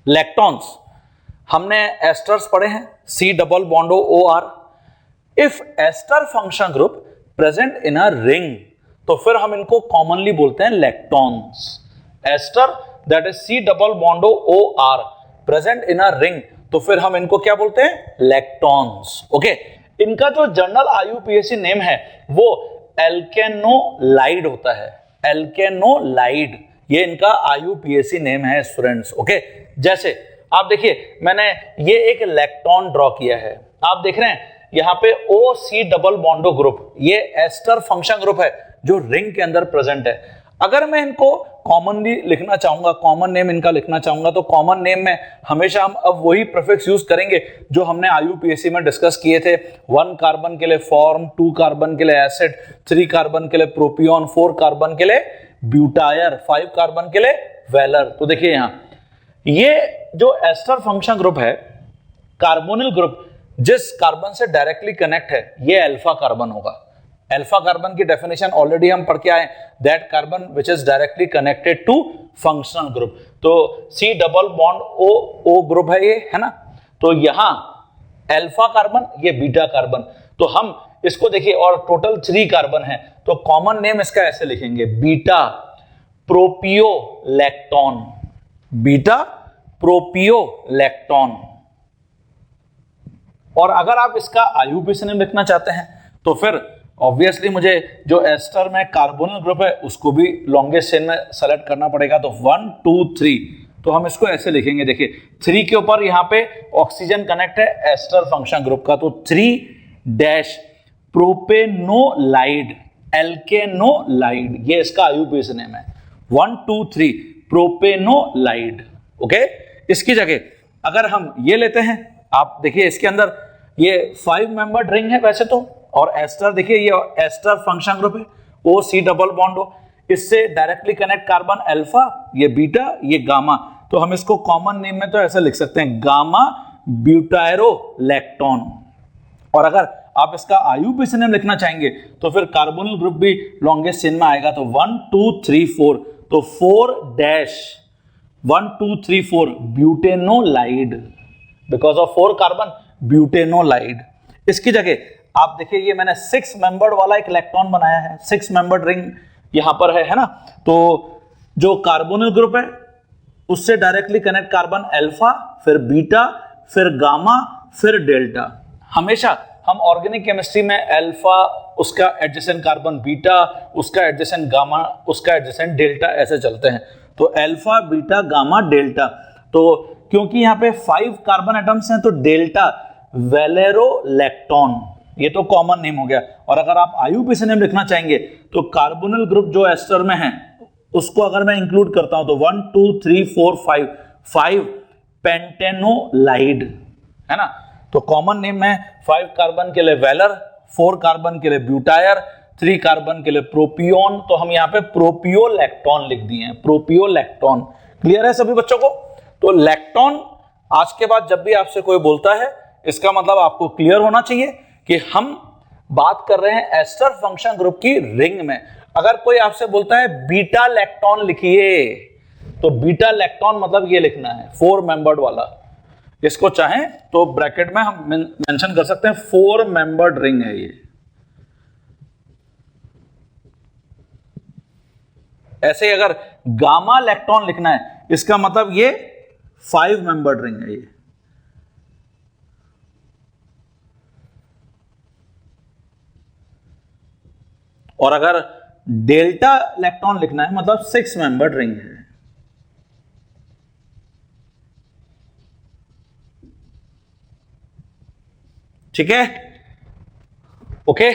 लैक्टोन्स, हमने एस्टर्स पढ़े हैं, C double bond O R। If ester function group present in a ring, तो फिर हम इनको कॉमनली बोलते हैं lactones. Ester that is C double bond O R present in a ring, तो फिर हम इनको क्या बोलते हैं? लैक्टोन्स। ओके, इनका जो जनरल IUPAC नेम है वो एल्केनोलाइड होता है, एल्केनोलाइड, ये इनका IUPAC नेम है स्टूडेंट्स। ओके, जैसे आप देखिए मैंने ये एक लैक्टोन ड्रॉ किया है, आप देख रहे हैं यहां पे OC डबल बॉन्डो ग्रुप, ये एस्टर फंक्शन ग्रुप है जो रिंग के अंदर प्रेजेंट है। अगर मैं इनको कॉमनली लिखना चाहूंगा, कॉमन नेम इनका लिखना चाहूंगा, तो कॉमन नेम में हमेशा हम अब वही प्रीफिक्स यूज करेंगे जो हमने IUPAC में डिस्कस किए थे। 1 कार्बन के लिए फॉर्म, 2 कार्बन के लिए एसिड, 3 कार्बन के लिए प्रोपियोन, 4 कार्बन के लिए ब्यूटायर, 5 कार्बन के लिए वेलर। तो देखिए यहां ये जो एस्टर फंक्शन ग्रुप है, कार्बोनिल ग्रुप जिस कार्बन से डायरेक्टली कनेक्ट है ये अल्फा कार्बन होगा। अल्फा कार्बन की डेफिनेशन ऑलरेडी हम पढ़ के आए, that carbon which is directly connected to functional group. तो C double bond O group है ये, है ना। तो यहां अल्फा कार्बन, ये बीटा कार्बन, तो हम इसको देखिए, और टोटल 3 कार्बन है, तो कॉमन नेम इसका ऐसे लिखेंगे, बीटा प्रोपियोलैक्टोन, बीटा प्रोपियोलैक्टोन। और अगर आप इसका IUPAC नेम लिखना चाहते हैं तो फिर ऑब्वियसली मुझे जो एस्टर में कार्बोनिल ग्रुप है उसको भी लॉन्गेस्ट चेन में सेलेक्ट करना पड़ेगा। तो 1 2 3, तो हम इसको ऐसे लिखेंगे, देखिए 3 के ऊपर यहां पे ऑक्सीजन कनेक्ट है एस्टर फंक्शन ग्रुप का, तो 3 डैश प्रोपेनोलाइड, एल्केनोलाइड, ये इसका IUPAC नेम है। 1 2 3 प्रोपेनोलाइड। ओके, इसकी जगह अगर हम ये लेते हैं, आप देखिए इसके अंदर ये 5 मेंबर्ड रिंग है वैसे तो, और एस्टर देखिए ये एस्टर फंक्शन ग्रुप है, OC डबल बॉन्ड O, इससे डायरेक्टली कनेक्ट कार्बन अल्फा, ये बीटा, ये गामा, तो हम इसको कॉमन नेम में तो ऐसे लिख सकते हैं, गामा ब्यूटायरोलैक्टोन। और अगर आप इसका IUPAC नेम लिखना चाहेंगे तो फिर कार्बोनिल ग्रुप भी लॉन्गेस्ट चेन में आएगा, तो 1 2 3 4, तो 4 डैश 1 2 3 4 ब्यूटेनोलाइड, बिकॉज ऑफ 4 कार्बन ब्यूटेनोलाइड। इसकी जगह आप देखिए ये मैंने 6 मेंबर्ड वाला एक इलेक्ट्रॉन बनाया है, 6 मेंबर्ड रिंग यहां पर है ना। तो जो कार्बोनिल ग्रुप है उससे डायरेक्टली कनेक्ट कार्बन अल्फा, फिर बीटा, फिर गामा, फिर डेल्टा। हमेशा हम ऑर्गेनिक केमिस्ट्री में अल्फा, उसका एडजेसेंट कार्बन बीटा, उसका एडजेसेंट गामा, उसका एडजेसेंट डेल्टा, ऐसे चलते हैं। तो अल्फा, बीटा, गामा, डेल्टा। तो क्योंकि यहां पे 5 कार्बन एटम्स हैं तो डेल्टा वेलेरोलैक्टोन, ये तो कॉमन नेम हो गया। और अगर आप IUPAC नेम लिखना चाहेंगे तो कार्बोनिल ग्रुप जो एस्टर में है उसको अगर मैं इंक्लूड करता हूं तो 1 2 3 4 5 पेंटेनोलाइड, है ना। तो कॉमन नेम है 5 कार्बन के लिए वेलर, 4 कार्बन के लिए ब्यूटायर, 3 कार्बन के लिए प्रोपियोन, तो हम यहां पे प्रोपियोलैक्टोन लिख दिए हैं, प्रोपियोलैक्टोन। क्लियर है सभी बच्चों को? तो लैक्टोन आज के बाद जब भी आपसे कोई बोलता है, इसका मतलब आपको क्लियर होना चाहिए कि हम बात कर रहे हैं एस्टर फंक्शन ग्रुप की रिंग में। अगर कोई आपसे बोलता है बीटा लैक्टोन लिखिए, तो बीटा लैक्टोन मतलब ये लिखना है 4 मेंबर्ड वाला। इसको चाहें तो ब्रैकेट में हम मेंशन कर सकते हैं 4 मेंबर्ड रिंग है ये। ऐसे ही अगर गामा लैक्टोन लिखना है, इसका मतलब ये 5 मेंबर्ड रिंग है ये। और अगर डेल्टा लैक्टोन लिखना है मतलब 6 मेंबर्ड रिंग है। ठीक है, ओके।